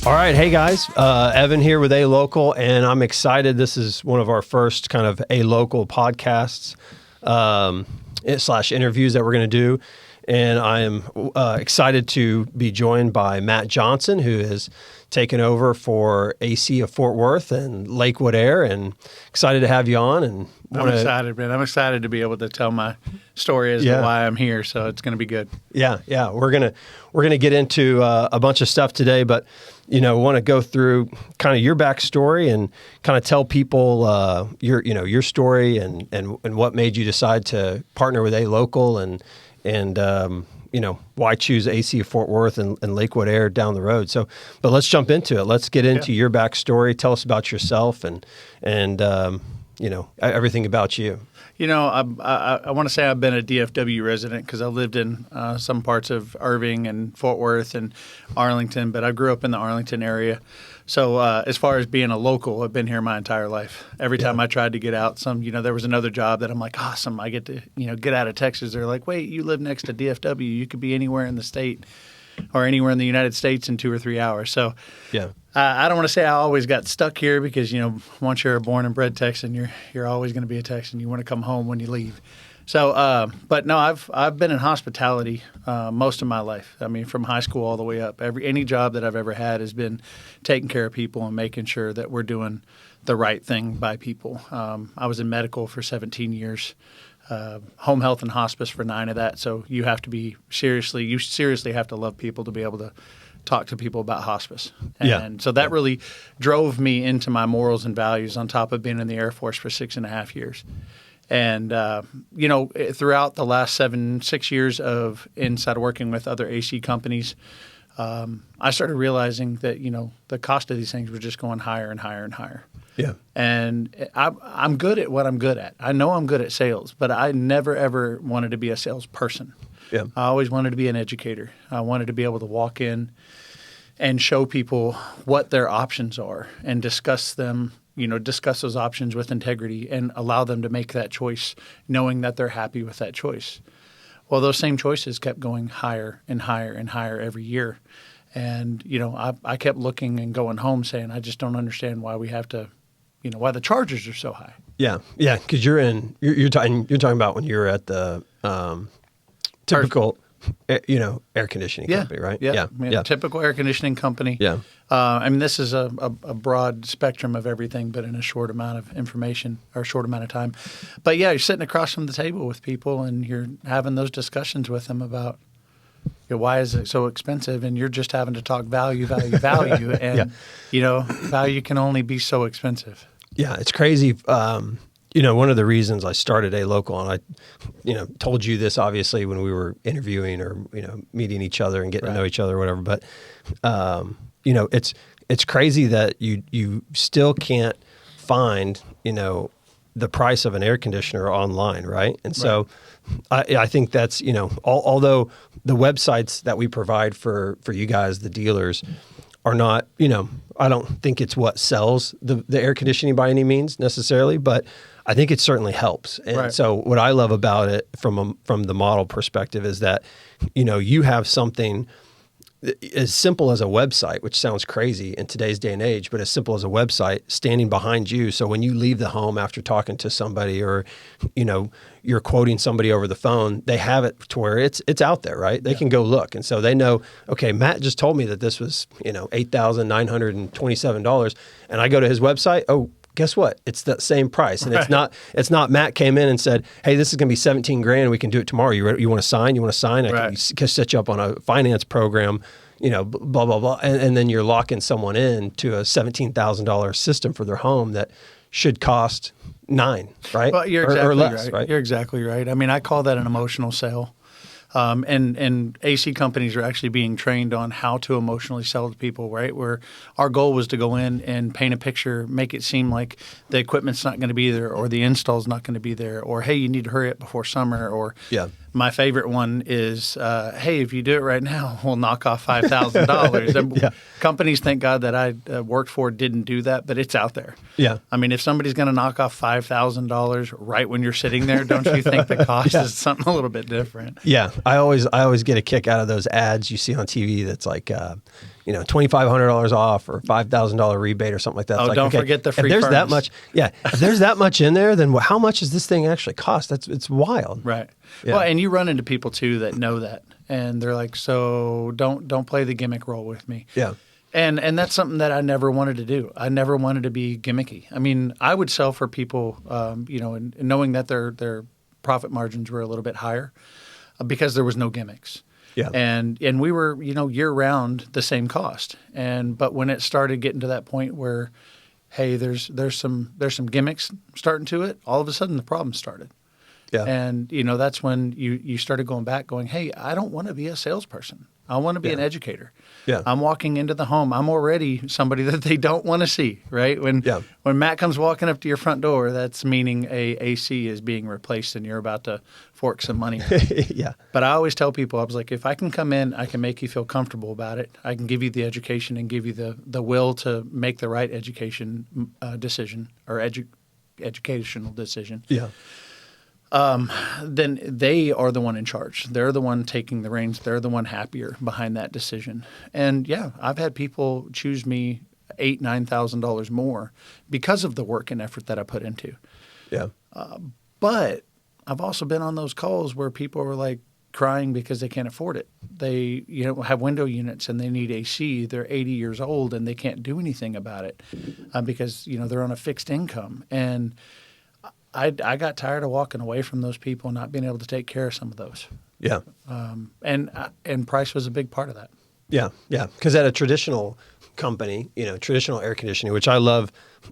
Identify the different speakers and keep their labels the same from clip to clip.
Speaker 1: All right. Hey, guys. Evan here with ALocal, and I'm excited. This is one of our first kind of ALocal podcasts / interviews that we're going to do. And I am excited to be joined by Matt Johnson, who has taken over for AC of Fort Worth and Lakewood Air, and excited to have you on. And
Speaker 2: I'm excited, man. I'm excited to be able to tell my story as to why I'm here. So it's going to be good. Yeah.
Speaker 1: We're gonna get into a bunch of stuff today, but want to go through kind of your backstory and kind of tell people your story and what made you decide to partner with ALocal and why choose AC of Fort Worth and Lakewood Air down the road. So, but let's jump into it. Let's get into your backstory. Tell us about yourself and everything about you.
Speaker 2: I want to say I've been a DFW resident because I lived in some parts of Irving and Fort Worth and Arlington, but I grew up in the Arlington area. So as far as being a local, I've been here my entire life. Every time I tried to get out, there was another job that I'm like, awesome, I get to, get out of Texas. They're like, wait, you live next to DFW. You could be anywhere in the state or anywhere in the United States in 2 or 3 hours. So I don't want to say I always got stuck here because, once you're a born and bred Texan, you're always going to be a Texan. You want to come home when you leave. So, but no, I've been in hospitality most of my life. I mean, from high school all the way up. Any job that I've ever had has been taking care of people and making sure that we're doing the right thing by people. I was in medical for 17 years. Home health and hospice for 9 of that. So you seriously have to love people to be able to talk to people about hospice. And so that really drove me into my morals and values on top of being in the Air Force for 6.5 years. And, throughout the last 6 years of inside working with other AC companies, I started realizing that, the cost of these things were just going higher and higher and higher.
Speaker 1: Yeah.
Speaker 2: And I'm good at what I'm good at. I know I'm good at sales, but I never, ever wanted to be a salesperson.
Speaker 1: Yeah.
Speaker 2: I always wanted to be an educator. I wanted to be able to walk in and show people what their options are and discuss those options with integrity and allow them to make that choice, knowing that they're happy with that choice. Well, those same choices kept going higher and higher and higher every year. And, I kept looking and going home saying, I just don't understand why we have to, why the charges are so high.
Speaker 1: Yeah. Yeah. Because you're talking about when you're at the typical, air conditioning company, right?
Speaker 2: Yeah. Typical air conditioning company.
Speaker 1: Yeah.
Speaker 2: This is a broad spectrum of everything, but in a short amount of information or a short amount of time. But you're sitting across from the table with people and you're having those discussions with them about why is it so expensive? And you're just having to talk value. And, value can only be so expensive.
Speaker 1: Yeah, it's crazy. One of the reasons I started ALocal, and I, told you this obviously when we were interviewing or, meeting each other and getting to know each other or whatever. But, it's crazy that you still can't find, the price of an air conditioner online, right? And so I think that's, although the websites that we provide for you guys, the dealers, are not, I don't think it's what sells the air conditioning by any means necessarily, but I think it certainly helps. And so what I love about it from the model perspective is that, you have something as simple as a website, which sounds crazy in today's day and age, but as simple as a website standing behind you. So when you leave the home after talking to somebody or, you're quoting somebody over the phone, they have it to where it's out there, right? They can go look. And so they know, okay, Matt just told me that this was, $8,927. And I go to his website. Oh, guess what? It's the same price. And it's not Matt came in and said, hey, this is going to be 17 grand. We can do it tomorrow. You want to sign? You want to sign? I can set you up on a finance program, blah, blah, blah. And then you're locking someone in to a $17,000 system for their home that should cost $9,000, right?
Speaker 2: Well, you're exactly
Speaker 1: or less,
Speaker 2: right. You're exactly right. I call that an emotional sale. And AC companies are actually being trained on how to emotionally sell to people, right? Where our goal was to go in and paint a picture, make it seem like the equipment's not going to be there or the install's not going to be there or, hey, you need to hurry up before summer or My favorite one is, hey, if you do it right now, we'll knock off $5,000.
Speaker 1: Yeah.
Speaker 2: Companies, thank God that I worked for, didn't do that, but it's out there.
Speaker 1: Yeah.
Speaker 2: I mean, if somebody's going to knock off $5,000 right when you're sitting there, don't you think the cost is something a little bit different?
Speaker 1: Yeah. I always get a kick out of those ads you see on TV that's like, $2,500 off or $5,000 rebate or something like that.
Speaker 2: Oh,
Speaker 1: It's like,
Speaker 2: don't forget the free
Speaker 1: if there's that
Speaker 2: furnace.
Speaker 1: much, if there's that much in there, then how much does this thing actually cost? It's wild.
Speaker 2: Right.
Speaker 1: Yeah.
Speaker 2: Well, and you run into people too that know that, and they're like, "So don't play the gimmick role with me."
Speaker 1: Yeah.
Speaker 2: And that's something that I never wanted to do. I never wanted to be gimmicky. I mean, I would sell for people, and knowing that their profit margins were a little bit higher because there was no gimmicks.
Speaker 1: Yeah.
Speaker 2: And we were, year round the same cost. But when it started getting to that point where, hey, there's some gimmicks starting to it, all of a sudden the problem started.
Speaker 1: Yeah.
Speaker 2: And that's when you started going back, going, hey, I don't want to be a salesperson. I want to be an educator.
Speaker 1: Yeah.
Speaker 2: I'm walking into the home. I'm already somebody that they don't want to see, right? When Matt comes walking up to your front door, that's meaning a AC is being replaced and you're about to fork some money.
Speaker 1: Yeah.
Speaker 2: But I always tell people, I was like, if I can come in, I can make you feel comfortable about it. I can give you the education and give you the will to make the right education decision or educational decision.
Speaker 1: Yeah.
Speaker 2: Then they are the one in charge. They're the one taking the reins. They're the one happier behind that decision. And I've had people choose me $8,000-$9,000 more because of the work and effort that I put into.
Speaker 1: Yeah.
Speaker 2: But I've also been on those calls where people are like crying because they can't afford it. They have window units and they need AC. They're 80 years old and they can't do anything about it because they're on a fixed income. And I got tired of walking away from those people and not being able to take care of some of those.
Speaker 1: Yeah.
Speaker 2: And price was a big part of that.
Speaker 1: Yeah. Yeah. Because at a traditional company, traditional air conditioning, which I love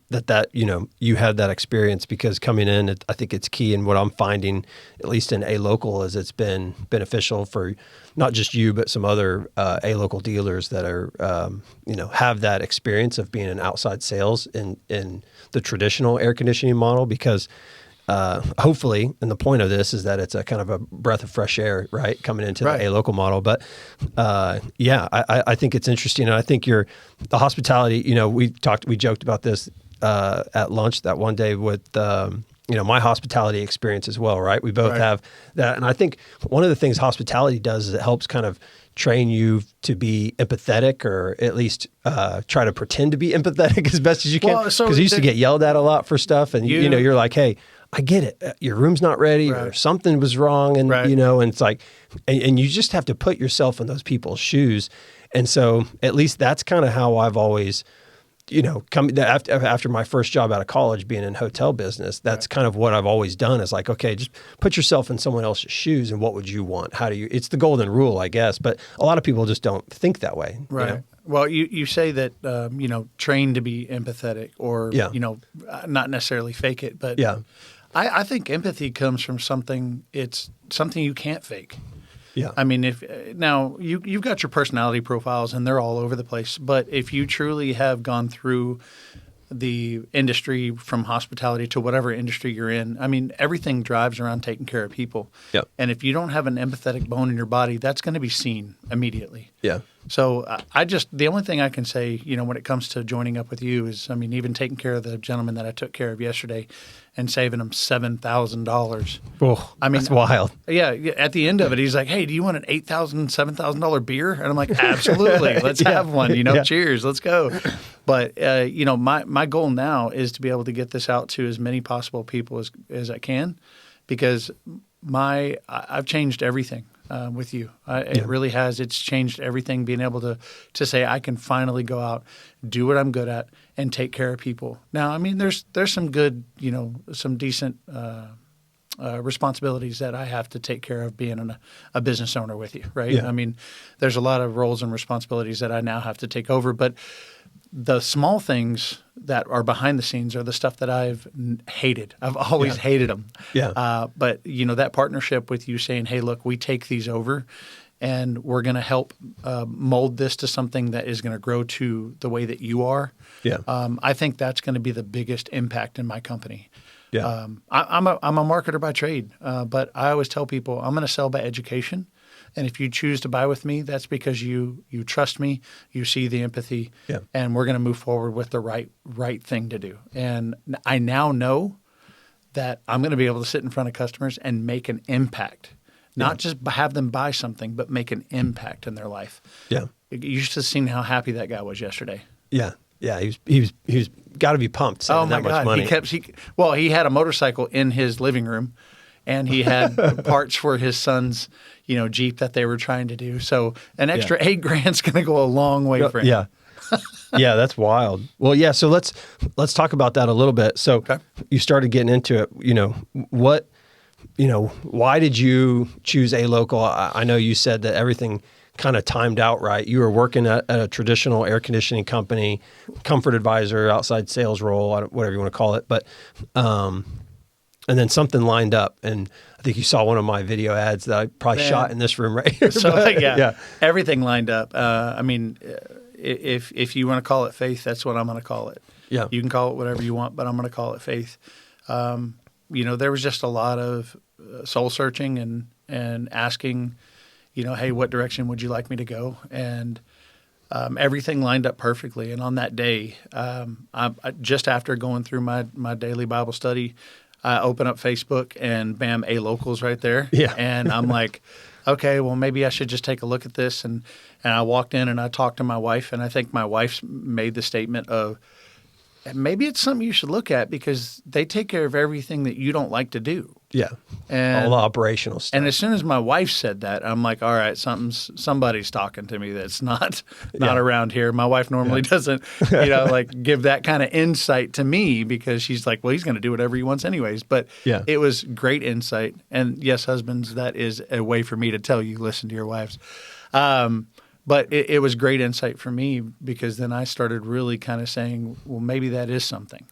Speaker 1: that you had that experience, because coming in, I think it's key. And what I'm finding, at least in ALocal, is it's been beneficial for not just you, but some other ALocal dealers that are, have that experience of being in outside sales in the traditional air conditioning model, because hopefully, and the point of this is that it's a kind of a breath of fresh air, right, coming into the ALocal model. But I think it's interesting, and I think the hospitality. We joked about this at lunch that one day with my hospitality experience as well, right? We both have that, and I think one of the things hospitality does is it helps kind of train you to be empathetic, or at least try to pretend to be empathetic as best as you can. Because you used to get yelled at a lot for stuff, and you're like, hey, I get it. Your room's not ready, or something was wrong, and and it's like, and you just have to put yourself in those people's shoes. And so, at least that's kind of how I've always, after my first job out of college, being in hotel business, that's kind of what I've always done. Is like, okay, just put yourself in someone else's shoes, and what would you want? It's the golden rule, I guess. But a lot of people just don't think that way.
Speaker 2: Right. Well, you say that train to be empathetic, or not necessarily fake it, but I think empathy comes from something. It's something you can't fake. Yeah. I mean, now you've got your personality profiles and they're all over the place, but if you truly have gone through the industry from hospitality to whatever industry you're in, I mean, everything drives around taking care of people. Yep. And if you don't have an empathetic bone in your body, that's going to be seen immediately. Yeah. So the only thing I can say, when it comes to joining up with you is, I mean, even taking care of the gentleman that I took care of yesterday and saving him $7,000.
Speaker 1: Oh, I mean, that's wild.
Speaker 2: Yeah. At the end of it, he's like, hey, do you want an $8,000, $7,000 beer? And I'm like, absolutely. Let's have one, cheers, let's go. But, my goal now is to be able to get this out to as many possible people as I can, because I've changed everything. With you. It really has. It's changed everything, being able to say I can finally go out, do what I'm good at, and take care of people. Now, I mean, there's some good, some decent responsibilities that I have to take care of being a business owner with you, right? Yeah. I mean, there's a lot of roles and responsibilities that I now have to take over, but the small things that are behind the scenes are the stuff that I've hated. I've always hated them. Yeah. But that partnership with you saying, hey, look, we take these over and we're going to help mold this to something that is going to grow to the way that you are. Yeah. I think that's going to be the biggest impact in my company.
Speaker 1: Yeah.
Speaker 2: I'm a marketer by trade, but I always tell people I'm going to sell by education. And if you choose to buy with me, that's because you trust me, you see the empathy,
Speaker 1: Yeah.
Speaker 2: and we're going to move forward with the right thing to do. And I now know that I'm going to be able to sit in front of customers and make an impact, not just have them buy something, but make an impact in their life.
Speaker 1: Yeah.
Speaker 2: You should have seen how happy that guy was yesterday.
Speaker 1: Yeah. Yeah. He was got to be pumped saving that much money.
Speaker 2: He had a motorcycle in his living room, and he had parts for his son's, Jeep that they were trying to do. So an extra $8,000 is going to go a long way for him.
Speaker 1: Yeah. Yeah, that's wild. Well, yeah. So let's talk about that a little bit. So you started getting into it. Why did you choose ALocal? I know you said that everything kind of timed out right. You were working at a traditional air conditioning company, comfort advisor, outside sales role, whatever you want to call it. But and then something lined up, and I think you saw one of my video ads that I probably shot in this room right here.
Speaker 2: So everything lined up. If you want to call it faith, that's what I'm going to call it.
Speaker 1: Yeah.
Speaker 2: You can call it whatever you want, but I'm going to call it faith. There was just a lot of soul searching and asking, hey, what direction would you like me to go? And everything lined up perfectly. And on that day, I just after going through my daily Bible study, I open up Facebook and bam, ALocal's right there.
Speaker 1: Yeah.
Speaker 2: And I'm like, okay, well, maybe I should just take a look at this. And I walked in and I talked to my wife, and I think my wife made the statement of, maybe it's something you should look at because they take care of everything that you don't like to do.
Speaker 1: Yeah.
Speaker 2: And
Speaker 1: all the operational stuff.
Speaker 2: And as soon as my wife said that, I'm like, all right, somebody's talking to me that's not around here. My wife normally doesn't, give that kind of insight to me because she's like, well, he's going to do whatever he wants anyways. But it was great insight. And yes, husbands, that is a way for me to tell you, listen to your wives. But it was great insight for me because then I started really kind of saying, well, maybe that is something.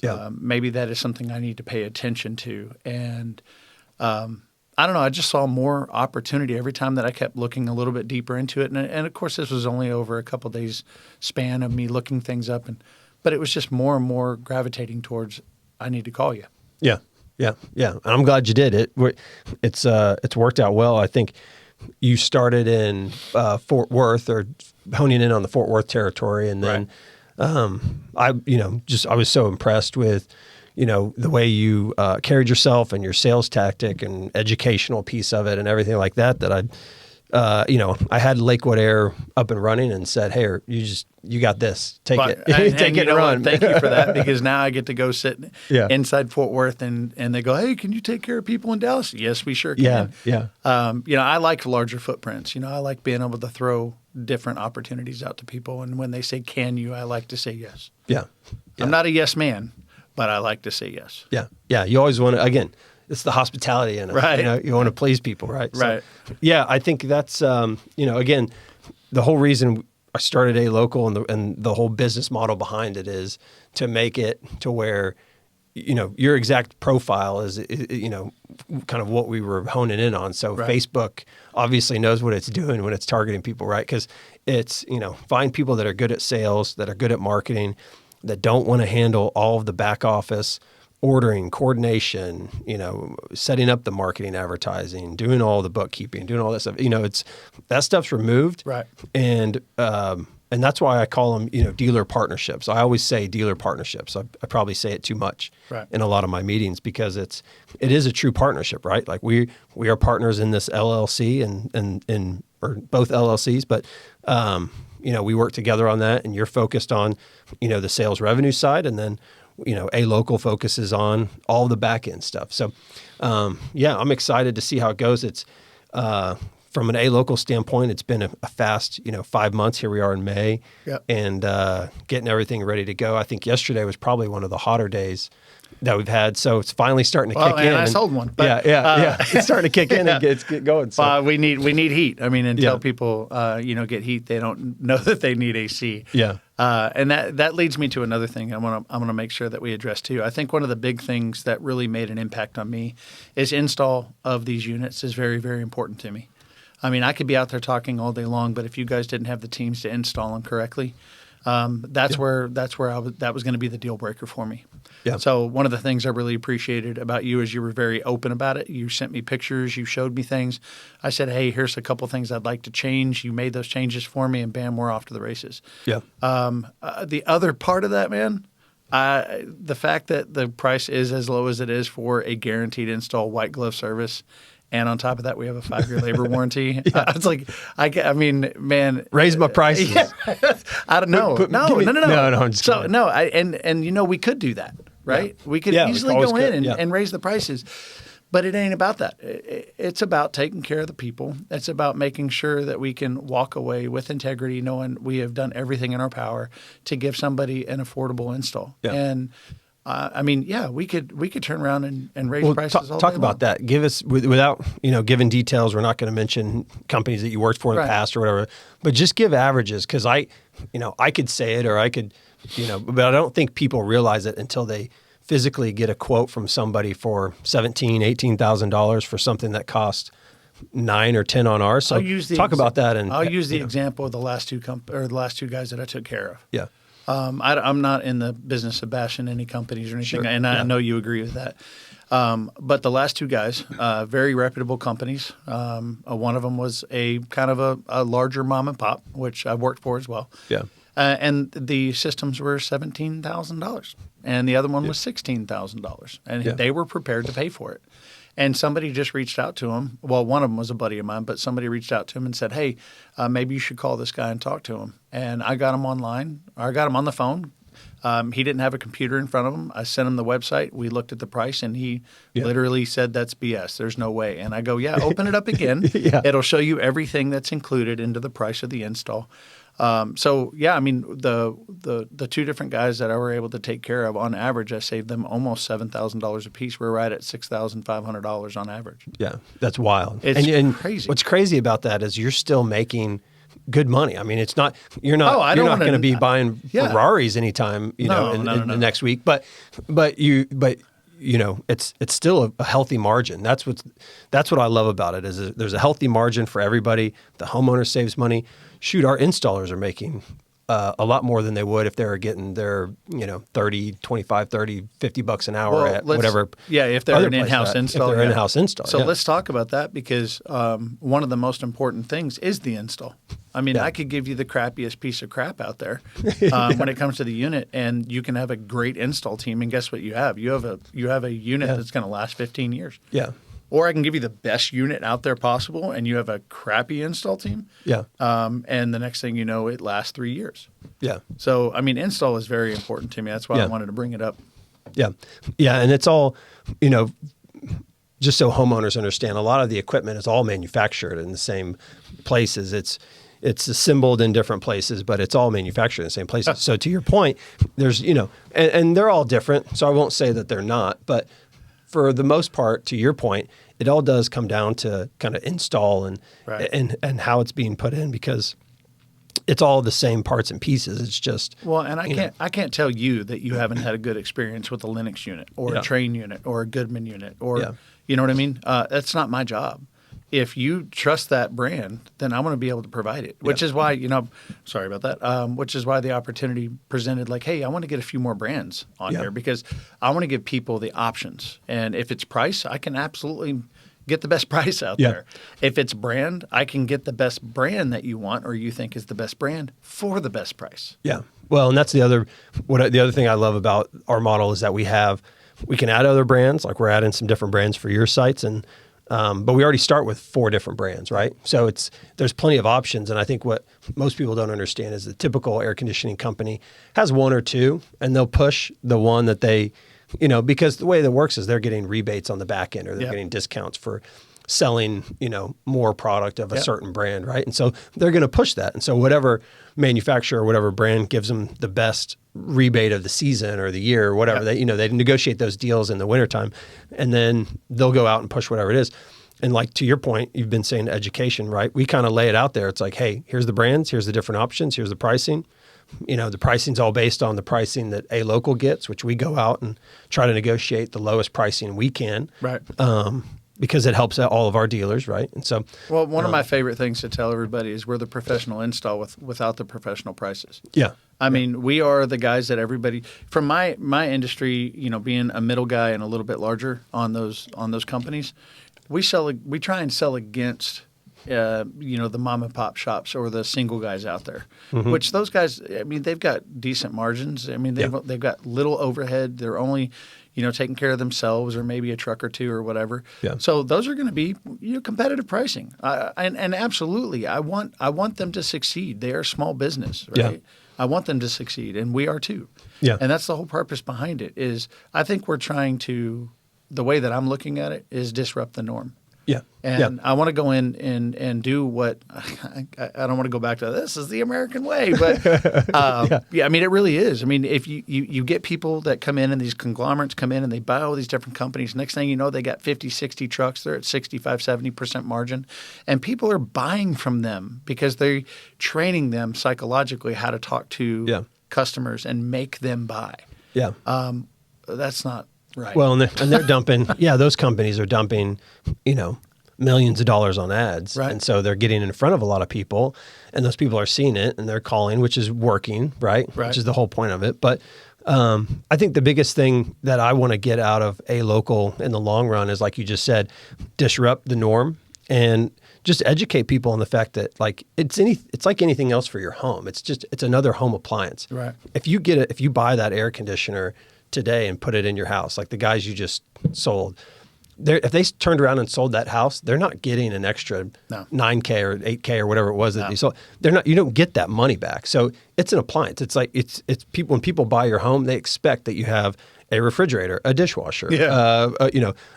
Speaker 1: Yeah.
Speaker 2: Maybe that is something I need to pay attention to. And I don't know, I just saw more opportunity every time that I kept looking a little bit deeper into it. And of course, this was only over a couple of days span of me looking things up. But it was just more and more gravitating towards, I need to call you.
Speaker 1: Yeah. Yeah. Yeah. And I'm glad you did it. It's worked out well. I think you started in Fort Worth, or honing in on the Fort Worth territory. And then I was so impressed with, the way you carried yourself and your sales tactic and educational piece of it and everything like that, I had Lakewood Air up and running and said, hey, you got this. Take it and run.
Speaker 2: Thank you for that, because now I get to go sit inside Fort Worth and they go, hey, can you take care of people in Dallas? Yes, we sure can.
Speaker 1: Yeah.
Speaker 2: I like larger footprints. I like being able to throw different opportunities out to people. And when they say, can you, I like to say yes.
Speaker 1: Yeah.
Speaker 2: I'm not a yes man, but I like to say yes.
Speaker 1: Yeah. Yeah. You always want to, again, it's the hospitality in it.
Speaker 2: Right.
Speaker 1: You want to please people, right?
Speaker 2: Right.
Speaker 1: So, yeah, I think that's, again, the whole reason I started ALocal and the whole business model behind it is to make it to where, your exact profile is, kind of what we were honing in on. So Facebook obviously knows what it's doing when it's targeting people, right? Because it's, find people that are good at sales, that are good at marketing, that don't want to handle all of the back office ordering, coordination, setting up the marketing, advertising, doing all the bookkeeping, doing all that stuff. It's that stuff's removed,
Speaker 2: right?
Speaker 1: And that's why I call them, dealer partnerships. I always say dealer partnerships. I probably say it too much in a lot of my meetings because it is a true partnership, right? Like we are partners in this LLC and or both LLCs, but we work together on that, and you're focused on, the sales revenue side, and then ALocal focuses on all the back end stuff. So, I'm excited to see how it goes. It's from an ALocal standpoint, it's been a fast, 5 months. Here we are in May, and getting everything ready to go. I think yesterday was probably one of the hotter days that we've had. So it's finally starting to kick in.
Speaker 2: I sold one. But,
Speaker 1: it's starting to kick in and get going. So.
Speaker 2: We need heat. I mean, until people get heat, they don't know that they need AC.
Speaker 1: Yeah.
Speaker 2: And that leads me to another thing I'm gonna make sure that we address too. I think one of the big things that really made an impact on me is install of these units is very, very important to me. I mean, I could be out there talking all day long, but if you guys didn't have the teams to install them correctly, that was going to be the deal breaker for me.
Speaker 1: Yeah.
Speaker 2: So one of the things I really appreciated about you is you were very open about it. You sent me pictures. You showed me things. I said, hey, here's a couple things I'd like to change. You made those changes for me, and bam, we're off to the races.
Speaker 1: Yeah.
Speaker 2: The other part of that, man, the fact that the price is as low as it is for a guaranteed install white glove service, and on top of that, we have a 5-year labor warranty. It's like, I mean, man,
Speaker 1: Raise my prices.
Speaker 2: Yeah, I don't know. No,
Speaker 1: I'm just
Speaker 2: so
Speaker 1: kidding.
Speaker 2: no, and you know, we could do that, right? We could
Speaker 1: Yeah, we
Speaker 2: easily
Speaker 1: always
Speaker 2: go in
Speaker 1: could,
Speaker 2: and raise the prices. But it ain't about that. It's about taking care of the people. It's about making sure that we can walk away with integrity, knowing we have done everything in our power to give somebody an affordable install.
Speaker 1: Yeah.
Speaker 2: And I mean, yeah, we could turn around and raise prices all
Speaker 1: talk
Speaker 2: day
Speaker 1: about
Speaker 2: long.
Speaker 1: that. Give us, without giving details. We're not going to mention companies that you worked for in the past or whatever, but just give averages, because I could say it, or I could, but I don't think people realize it until they physically get a quote from somebody for $17,000, $18,000 for something that cost $9 or $10 on ours. So talk about that. And
Speaker 2: I'll use the example of the last two guys that I took care of.
Speaker 1: Yeah.
Speaker 2: I'm not in the business of bashing any companies or anything, and I know you agree with that. But the last two guys, very reputable companies. One of them was a kind of a larger mom and pop, which I've worked for as well.
Speaker 1: Yeah.
Speaker 2: And the systems were $17,000, and the other one was $16,000, and they were prepared to pay for it. And somebody just reached out to him. Well, one of them was a buddy of mine, but somebody reached out to him and said, hey, maybe you should call this guy and talk to him. And I got him online. I got him on the phone. He didn't have a computer in front of him. I sent him the website. We looked at the price, and he literally said, that's BS. There's no way. And I go, yeah, open it up again. It'll show you everything that's included into the price of the install. So yeah, I mean, the two different guys that I were able to take care of, on average, I saved them almost $7,000 a piece. We're right at $6,500 on average.
Speaker 1: Yeah, that's wild.
Speaker 2: It's crazy.
Speaker 1: What's crazy about that is you're still making good money. I mean, it's not you're not going to be buying Ferraris anytime in the next week, but it's still a healthy margin. That's what I love about it is there's a healthy margin for everybody. The homeowner saves money. Shoot, our installers are making a lot more than they would if they were getting their, $30, $25, $30, $50 an hour at whatever.
Speaker 2: Yeah, if they're an in-house install.
Speaker 1: If they're in-house install.
Speaker 2: So let's talk about that, because one of the most important things is the install. I mean, I could give you the crappiest piece of crap out there when it comes to the unit, and you can have a great install team, and guess what you have? You have a unit that's going to last 15 years.
Speaker 1: Yeah.
Speaker 2: Or I can give you the best unit out there possible, and you have a crappy install team.
Speaker 1: Yeah.
Speaker 2: And the next thing you know, it lasts 3 years.
Speaker 1: Yeah.
Speaker 2: So, I mean, install is very important to me. That's why I wanted to bring it up.
Speaker 1: Yeah. Yeah. And it's all, just so homeowners understand, a lot of the equipment is all manufactured in the same places. It's assembled in different places, but it's all manufactured in the same places. So to your point, there's, and they're all different. So I won't say that they're not, but for the most part, to your point, it all does come down to kind of install and how it's being put in, because it's all the same parts and pieces. It's just
Speaker 2: and I can't tell you that you haven't had a good experience with a Lennox unit or a Train unit or a Goodman unit or you know what I mean. That's not my job. If you trust that brand, then I want to be able to provide it, which is why, sorry about that, which is why the opportunity presented like, hey, I want to get a few more brands on here, because I want to give people the options. And if it's price, I can absolutely get the best price out there. If it's brand, I can get the best brand that you want or you think is the best brand for the best price.
Speaker 1: Yeah. Well, and that's the other thing I love about our model is that we can add other brands, like we're adding some different brands for your sites, and but we already start with 4 different brands, right? So there's plenty of options. And I think what most people don't understand is the typical air conditioning company has 1 or 2, and they'll push the one that they, because the way that works is they're getting rebates on the back end, or they're getting discounts for selling, more product of a certain brand, right? And so they're going to push that. And so whatever manufacturer or whatever brand gives them the best rebate of the season or the year or whatever, they negotiate those deals in the wintertime, and then they'll go out and push whatever it is. And like to your point, you've been saying education, right? We kind of lay it out there. It's like, hey, here's the brands, here's the different options, here's the pricing. The pricing's all based on the pricing that ALocal gets, which we go out and try to negotiate the lowest pricing we can.
Speaker 2: Right.
Speaker 1: Because it helps out all of our dealers, right? And so,
Speaker 2: one of my favorite things to tell everybody is we're the professional install without the professional prices.
Speaker 1: Yeah.
Speaker 2: I mean, we are the guys that everybody from my industry, being a middle guy and a little bit larger on those companies, we try and sell against the mom and pop shops or the single guys out there, which those guys, I mean, they've got decent margins. I mean, they've got little overhead. They're only, taking care of themselves or maybe a truck or two or whatever.
Speaker 1: Yeah.
Speaker 2: So those are going to be competitive pricing. And absolutely, I want them to succeed. They are a small business, right? Yeah. I want them to succeed, and we are too.
Speaker 1: Yeah.
Speaker 2: And that's the whole purpose behind it is I think we're trying to, the way that I'm looking at it is disrupt the norm.
Speaker 1: Yeah.
Speaker 2: And I want to go in and do what I don't want to go back to this is the American way, but I mean, it really is. I mean, if you get people that come in and these conglomerates come in and they buy all these different companies, next thing you know, they got 50, 60 trucks. They're at 65, 70% margin. And people are buying from them because they're training them psychologically how to talk to customers and make them buy.
Speaker 1: Yeah.
Speaker 2: That's not right.
Speaker 1: Well, and they're dumping, those companies are dumping, millions of dollars on ads.
Speaker 2: Right.
Speaker 1: And so they're getting in front of a lot of people, and those people are seeing it and they're calling, which is working, right? Which is the whole point of it. But I think the biggest thing that I want to get out of ALocal in the long run is, like you just said, disrupt the norm and just educate people on the fact that it's like anything else for your home. It's another home appliance.
Speaker 2: Right.
Speaker 1: If you buy that air conditioner today and put it in your house, like the guys you just sold, if they turned around and sold that house, they're not getting an extra $9K or $8K or whatever it was that you sold. You don't get that money back. So it's an appliance. It's like it's people, when people buy your home, they expect that you have a refrigerator, a dishwasher.
Speaker 2: Yeah.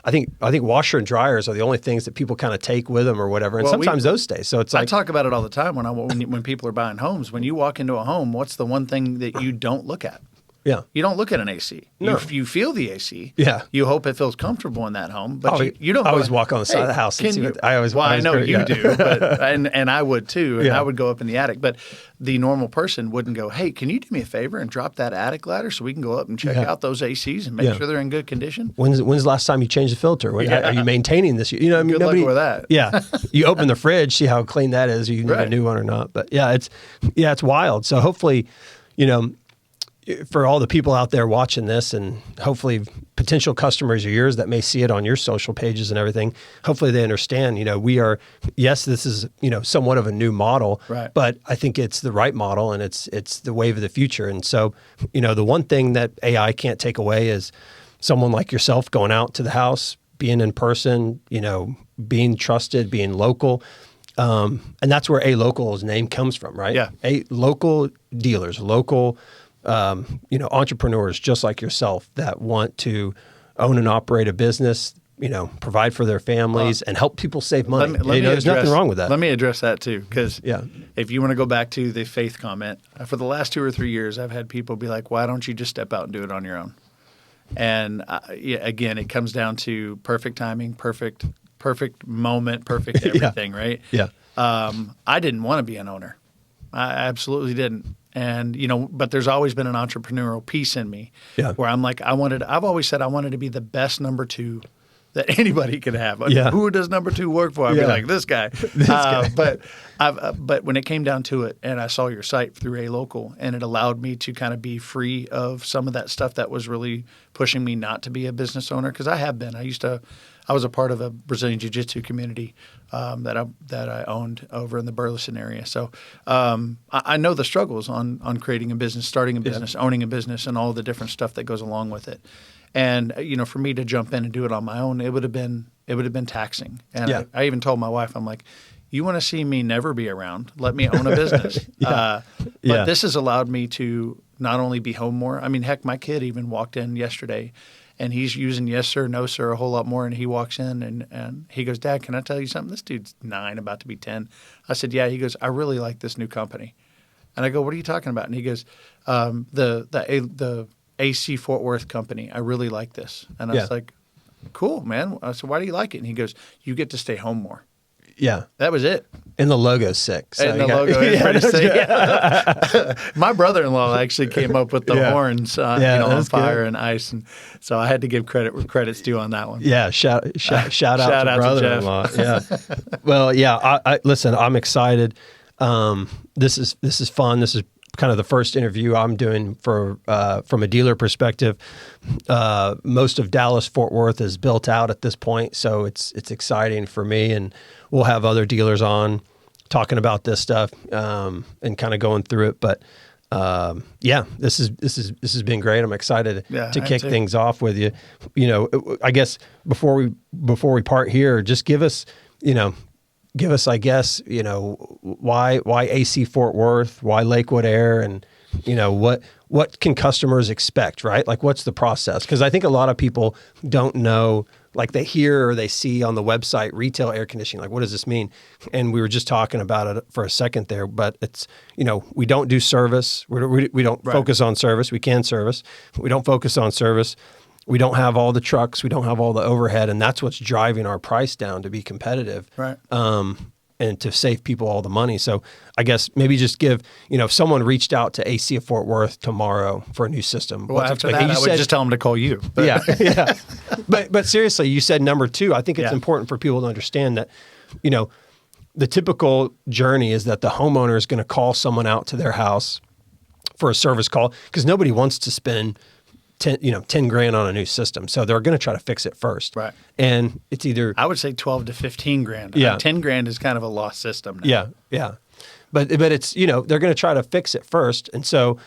Speaker 1: I think washer and dryers are the only things that people kind of take with them or whatever. And sometimes those stay. So it's like,
Speaker 2: I talk about it all the time when people are buying homes. When you walk into a home, what's the one thing that you don't look at?
Speaker 1: Yeah.
Speaker 2: You don't look at an AC.
Speaker 1: No.
Speaker 2: You feel the AC.
Speaker 1: Yeah.
Speaker 2: You hope it feels comfortable in that home, but you don't.
Speaker 1: I always walk on the side of the house and see what
Speaker 2: I know you do, but and I would too, and I would go up in the attic. But the normal person wouldn't go, "Hey, can you do me a favor and drop that attic ladder so we can go up and check out those ACs and make sure they're in good condition?"
Speaker 1: When's the last time you changed the filter? Are you maintaining this? What I mean?
Speaker 2: Good luck with that.
Speaker 1: Yeah. You open the fridge, see how clean that is. You need a new one or not. But it's wild. So hopefully, for all the people out there watching this, and hopefully potential customers of yours that may see it on your social pages and everything, hopefully they understand, this is, somewhat of a new model,
Speaker 2: right,
Speaker 1: but I think it's the right model and it's the wave of the future. And so, the one thing that AI can't take away is someone like yourself going out to the house, being in person, being trusted, being local. And that's where ALocal's name comes from, right?
Speaker 2: Yeah.
Speaker 1: Local dealers, local entrepreneurs just like yourself that want to own and operate a business, provide for their families and help people save money. There's nothing wrong with that.
Speaker 2: Let me address that too, because if you want to go back to the faith comment, for the last 2 or 3 years, I've had people be like, "Why don't you just step out and do it on your own?" And again, it comes down to perfect timing, perfect moment, perfect everything, right?
Speaker 1: Yeah.
Speaker 2: I didn't want to be an owner. I absolutely didn't. And, but there's always been an entrepreneurial piece in me where I'm like, I've always said I wanted to be the best number two that anybody could have. Who does number two work for? I'd be like, this guy. But when it came down to it, and I saw your site through ALocal, and it allowed me to kind of be free of some of that stuff that was really pushing me not to be a business owner, because I have been. I was a part of a Brazilian Jiu-Jitsu community that I owned over in the Burleson area. So I know the struggles on creating a business, starting a business, owning a business, and all the different stuff that goes along with it. And for me to jump in and do it on my own, it would have been taxing. And I even told my wife, I'm like, "You want to see me never be around? Let me own a business." But this has allowed me to not only be home more. I mean, heck, my kid even walked in yesterday, and he's using yes sir, no sir a whole lot more. And he walks in and he goes, "Dad, can I tell you something? This dude's 9, about to be 10. I said, "Yeah." He goes, "I really like this new company." And I go, "What are you talking about?" And he goes, the AC Fort Worth company. I really like this." And I was like, "Cool, man." I said, "Why do you like it?" And he goes, "You get to stay home more." Yeah. That was it.
Speaker 1: And the logo's sick. So
Speaker 2: and the logo is pretty sick. My brother-in-law actually came up with the horns on fire and ice. And so I had to give credit where credit's due on that one.
Speaker 1: Yeah. Shout out to brother-in-law. Well, I listen, I'm excited. This is fun. This is kind of the first interview I'm doing for from a dealer perspective. Most of Dallas Fort Worth is built out at this point, so it's exciting for me, and we'll have other dealers on talking about this stuff and kind of going through it. But this has been great. I'm excited to kick things off with you. You know, I guess before we part here, just give us, I guess, why AC Fort Worth, why Lakewood Air, and what can customers expect, right? Like, what's the process? Because I think a lot of people don't know. Like, they hear or they see on the website retail air conditioning, like, what does this mean? And we were just talking about it for a second there, but it's, we don't do service. We don't focus on service. We can service. We don't focus on service. We don't have all the trucks. We don't have all the overhead. And that's what's driving our price down to be competitive.
Speaker 2: Right.
Speaker 1: And to save people all the money. So I guess maybe just give, if someone reached out to AC of Fort Worth tomorrow for a new system.
Speaker 2: Well, after that, I would just tell them to call you. But.
Speaker 1: Yeah. But seriously, you said number 2. I think it's important for people to understand that, the typical journey is that the homeowner is going to call someone out to their house for a service call, because nobody wants to spend 10 grand on a new system. So they're going to try to fix it first.
Speaker 2: Right.
Speaker 1: And it's either,
Speaker 2: I would say 12 to 15 grand.
Speaker 1: Yeah.
Speaker 2: 10 grand is kind of a lost system now.
Speaker 1: Yeah. But it's, they're going to try to fix it first. And so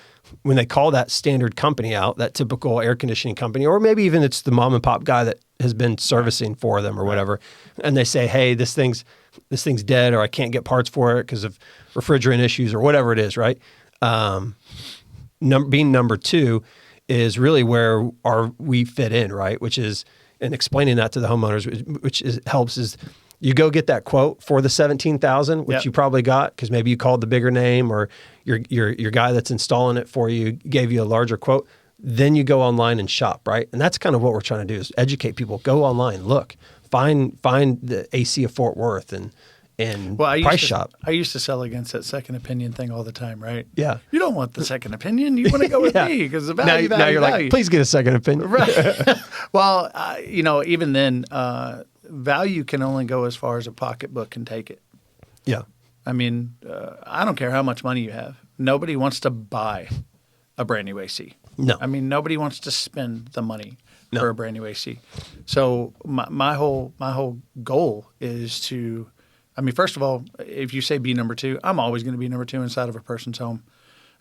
Speaker 1: when they call that standard company out, that typical air conditioning company, or maybe even it's the mom and pop guy that has been servicing for them or whatever, and they say, hey, this thing's dead, or I can't get parts for it because of refrigerant issues or whatever it is, right? Being number 2 is really where we fit in, right? Which is, and explaining that to the homeowners, helps is you go get that quote for the $17,000, which you probably got because maybe you called the bigger name, or your guy that's installing it for you gave you a larger quote. Then you go online and shop, right? And that's kind of what we're trying to do, is educate people. Go online, look, find the AC of Fort Worth and price shop.
Speaker 2: I used to sell against that second opinion thing all the time, right?
Speaker 1: Yeah.
Speaker 2: You don't want the second opinion. You want to go with me because the value.
Speaker 1: Now you're like, please get a second opinion.
Speaker 2: Right. Well, even then, value can only go as far as a pocketbook can take it.
Speaker 1: Yeah.
Speaker 2: I mean, I don't care how much money you have. Nobody wants to buy a brand new AC.
Speaker 1: No.
Speaker 2: I mean, nobody wants to spend the money for a brand new AC. So my whole goal is to, first of all, if you say be number 2, I'm always going to be number 2 inside of a person's home.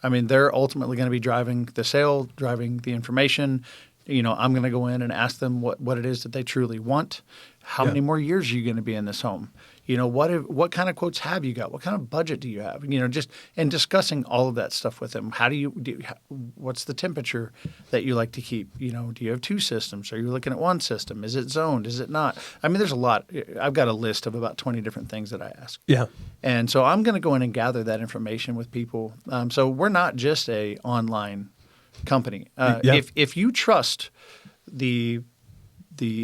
Speaker 2: I mean, they're ultimately going to be driving the sale, driving the information. I'm going to go in and ask them what it is that they truly want. How many more years are you going to be in this home? What kind of quotes have you got? What kind of budget do you have? And discussing all of that stuff with them. What's the temperature that you like to keep? Do you have 2 systems? Are you looking at 1 system? Is it zoned? Is it not? There's a lot. I've got a list of about 20 different things that I ask.
Speaker 1: Yeah.
Speaker 2: And so I'm going to go in and gather that information with people. So we're not just a online company. If you trust the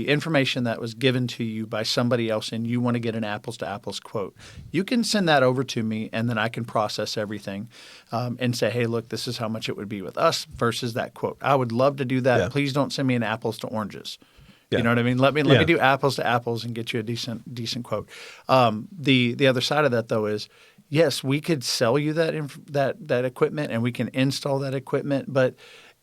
Speaker 2: information that was given to you by somebody else and you want to get an apples to apples quote, you can send that over to me, and then I can process everything and say, hey, look, this is how much it would be with us versus that quote. I would love to do that. Yeah. Please don't send me an apples to oranges. Yeah. You know what I mean? Let me do apples to apples and get you a decent quote. The other side of that, though, is yes, we could sell you that equipment and we can install that equipment, but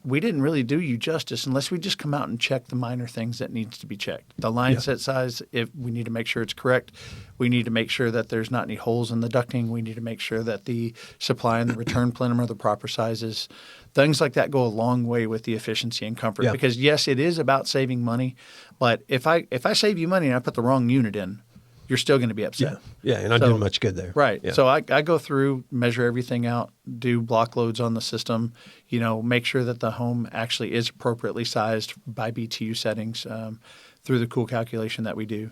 Speaker 2: we didn't really do you justice unless we just come out and check the minor things that needs to be checked. The line set size, if we need to make sure it's correct. We need to make sure that there's not any holes in the ducting. We need to make sure that the supply and the return plenum are the proper sizes. Things like that go a long way with the efficiency and comfort because, yes, it is about saving money. But if I save you money and I put the wrong unit in, you're still going to be upset.
Speaker 1: Yeah, you're not doing much good there.
Speaker 2: Right.
Speaker 1: Yeah.
Speaker 2: So I go through, measure everything out, do block loads on the system, make sure that the home actually is appropriately sized by BTU settings through the cool calculation that we do.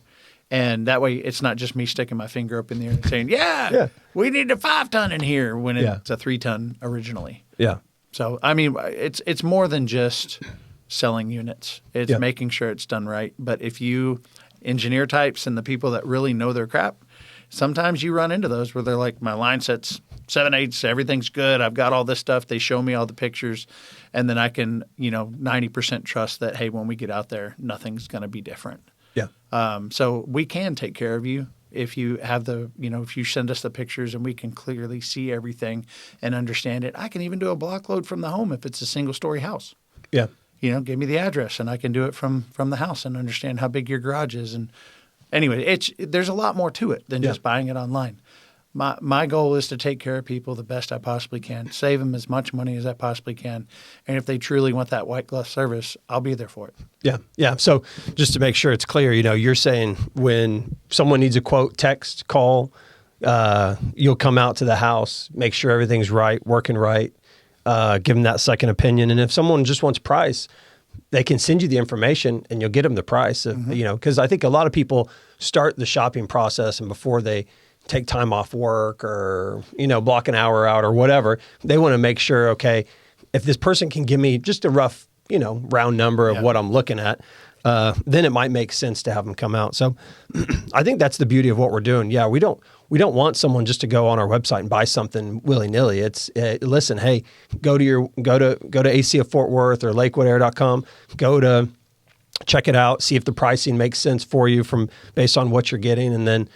Speaker 2: And that way it's not just me sticking my finger up in the air and saying, we need a 5-ton in here when it's a 3-ton originally.
Speaker 1: Yeah.
Speaker 2: So, it's more than just selling units. It's making sure it's done right. But if you engineer types and the people that really know their crap, sometimes you run into those where they're like, my line set's 7/8, everything's good. I've got all this stuff. They show me all the pictures. And then I can, 90% trust that, hey, when we get out there, nothing's going to be different.
Speaker 1: Yeah.
Speaker 2: So we can take care of you if you have if you send us the pictures and we can clearly see everything and understand it. I can even do a block load from the home if it's a single story house.
Speaker 1: Yeah.
Speaker 2: Give me the address and I can do it from the house and understand how big your garage is. And anyway, there's a lot more to it than just buying it online. My goal is to take care of people the best I possibly can, save them as much money as I possibly can. And if they truly want that white glove service, I'll be there for it.
Speaker 1: Yeah. Yeah. So just to make sure it's clear, you're saying when someone needs a quote, text, call, you'll come out to the house, make sure everything's right, working right, give them that second opinion. And if someone just wants price, they can send you the information and you'll get them the price. Because I think a lot of people start the shopping process and before they take time off work or, block an hour out or whatever, they want to make sure, okay, if this person can give me just a rough, round number of what I'm looking at, then it might make sense to have them come out. So I think that's the beauty of what we're doing. Yeah, we don't want someone just to go on our website and buy something willy-nilly. It's listen, hey, go to AC of Fort Worth or LakewoodAir.com, check it out, see if the pricing makes sense for you based on what you're getting, and then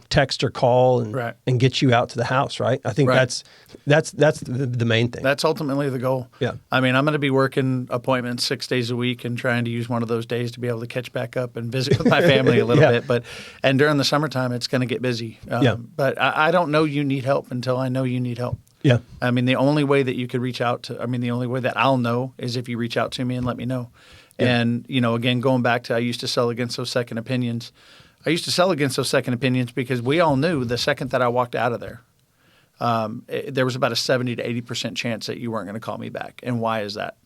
Speaker 1: text or call and get you out to the house. Right? I think that's the main thing.
Speaker 2: That's ultimately the goal.
Speaker 1: Yeah.
Speaker 2: I mean, I'm going to be working appointments 6 days a week and trying to use one of those days to be able to catch back up and visit with my family a little bit. And during the summertime, it's going to get busy. But I don't know you need help until I know you need help.
Speaker 1: Yeah.
Speaker 2: I mean, the only way that you could reach out the only way that I'll know is if you reach out to me and let me know. Yeah. And, again, going back to I used to sell against those second opinions. I used to sell against those second opinions because we all knew the second that I walked out of there, there was about a 70 to 80% chance that you weren't going to call me back. And why is that?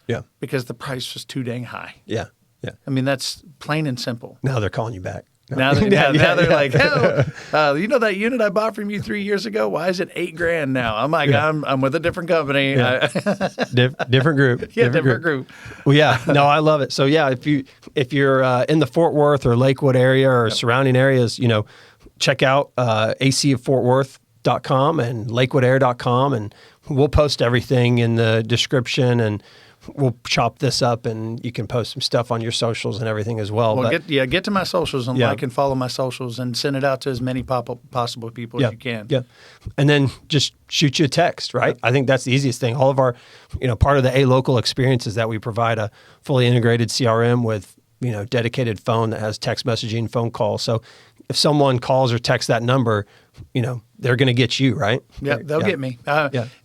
Speaker 2: Yeah. Because the price was too dang high. Yeah. Yeah. I mean, that's plain and simple.
Speaker 1: Now they're calling you back.
Speaker 2: Now they're like, hell, that unit I bought from you 3 years ago, why is it $8,000 now? I'm like, I'm with a different company.
Speaker 1: Yeah. Different group.
Speaker 2: Yeah, different group.
Speaker 1: Well, yeah, no, I love it. So yeah, if you're in the Fort Worth or Lakewood area or surrounding areas, check out acoffortworth.com and lakewoodair.com, and we'll post everything in the description, and we'll chop this up and you can post some stuff on your socials and everything as well.
Speaker 2: Well, get to my socials and like and follow my socials and send it out to as many possible people as you can. Yeah.
Speaker 1: And then just shoot you a text, right? I think that's the easiest thing. All of our, part of the ALocal experience is that we provide a fully integrated CRM with, dedicated phone that has text messaging, phone calls. So if someone calls or texts that number, they're going to get you, right?
Speaker 2: Yeah, they'll get me.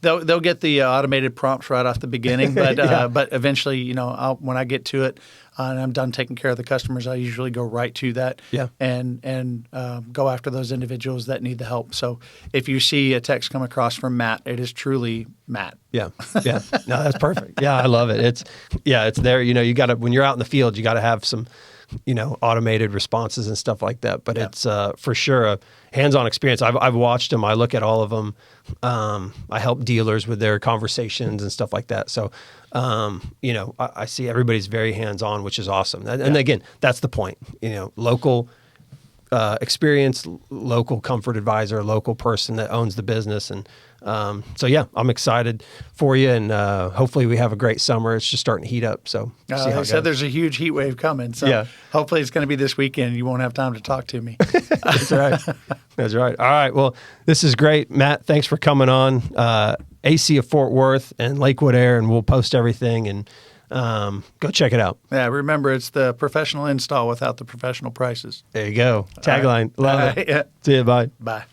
Speaker 2: They'll get the automated prompts right off the beginning, but but eventually, when I get to it and I'm done taking care of the customers, I usually go right to that and go after those individuals that need the help. So if you see a text come across from Matt, it is truly Matt. Yeah.
Speaker 1: Yeah. No, that's perfect. Yeah, I love it. It's there. You got to, when you're out in the field, you got to have some automated responses and stuff like that. But it's for sure a hands-on experience. I've watched them. I look at all of them. I help dealers with their conversations and stuff like that. So, I see everybody's very hands-on, which is awesome. And again, that's the point. Local experience, local comfort advisor, local person that owns the business. And so, yeah, I'm excited for you. And hopefully we have a great summer. It's just starting to heat up. So
Speaker 2: like I said, there's a huge heat wave coming. So hopefully it's going to be this weekend. You won't have time to talk to me.
Speaker 1: That's right. That's right. All right. Well, this is great. Matt, thanks for coming on. AC of Fort Worth and Lakewood Air, and we'll post everything and go check it out.
Speaker 2: Yeah, remember, it's the professional install without the professional prices.
Speaker 1: There you go. Tagline. Love it. See you. Bye.
Speaker 2: Bye.